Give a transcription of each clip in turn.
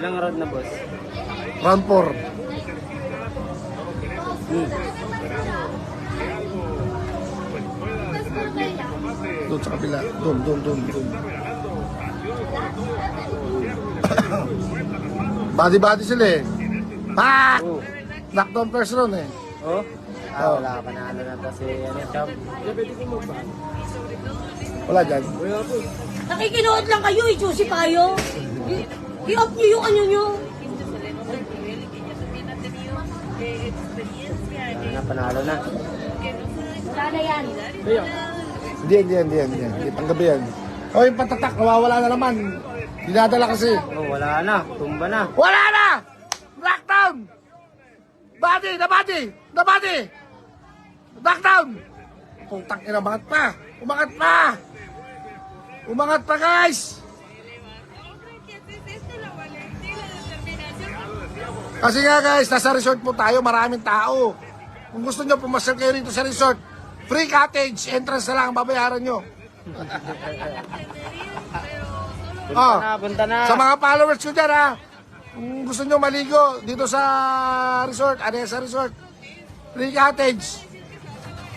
Ilang round na, boss? Round 4. Doon sa kabila. Doon. Body sila eh. Pak! Oh. Knockdown first round eh. Oh? Oh. Wala, panalo na to si Champ. Wala dyan. Nakikinood lang kayo, i-juicy tayo. I-off nyo yung ano nyo. Panalo na. Wala na yan. Hindi. Panggabi yan. O yung patatak, nawawala na naman. Dinadala kasi. Oh, wala na. Tumba na. Wala na! Knockdown! Body! Knockdown! Putang ina, umangat pa guys! Kasi nga guys, nasa resort po tayo, maraming tao. Kung gusto nyo, pumasal kayo rito sa resort. Free cottage, entrance na lang ang babayaran nyo. Punta na. Sa mga followers ko dyan ha, kung gusto nyo maligo dito sa resort, Anessa Resort, free cottage.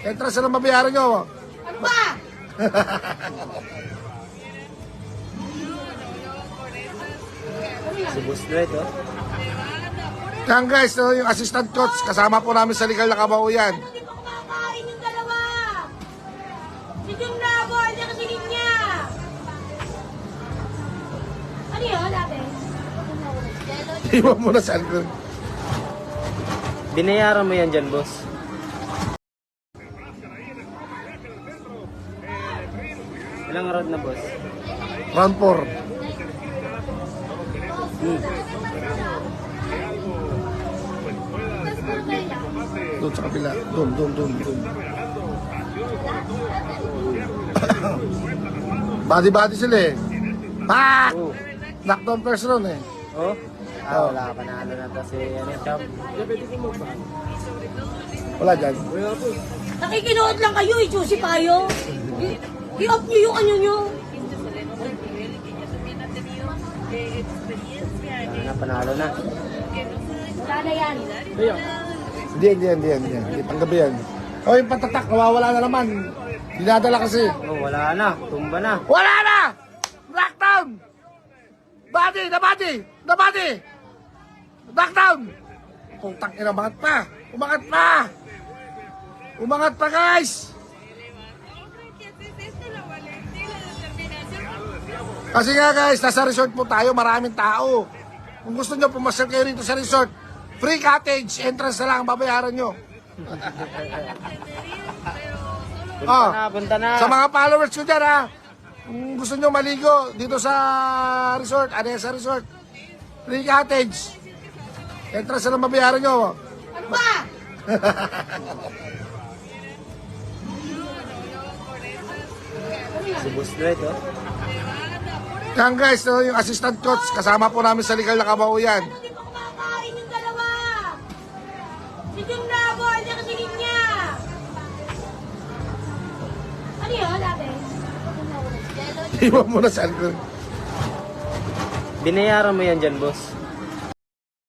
Entrance na lang babayaran nyo. Ano ba? Si Boss Dwight, oh. Yan guys, yung assistant coach, kasama po namin sa Legal na Kabao yan. Hindi pa kumakain yung dalawa. Si Jun Labo, hindi kasi niya. Ano yun, ate? Iwan mo na sa alcohol. Binayaran mo yan dyan, boss. Ilang round na, boss? Round 4. Doon sa kabila. Doon. Body sila eh. Pak! Oh. Knockdown first round eh. Oh? Oh. Wala, panalo na to si Champ. Wala dyan. Nakikinood lang kayo, i-juicy tayo. I-off nyo yung ano nyo. Panalo na. Wala na yan. Hindi. Panggabi yan. O yung patatak, nawawala na naman. Dinadala kasi. Oh, wala na. Tumba na. Wala na! Knockdown! Body! Knockdown! Putang ina, umangat pa guys! Kasi nga guys, nasa resort po tayo, maraming tao. Kung gusto nyo, pumasal kayo rito sa resort. Free cottage, entrance na lang ang babayaran nyo. Punta na. Sa mga followers ko dyan ha, kung gusto nyo maligo dito sa resort, Anessa Resort, free cottage. Entrance na lang babayaran nyo. Ano ba? Si Boss Dwight, oh. Yan guys, yung assistant coach, kasama po namin sa Legal na Kabao yan. Hindi pa kumakain yung dalawa. Si Jun Labo, hindi kasi niya. Ano yun, ate? Iwan mo na sa alcohol. Binayaran mo yan dyan, boss.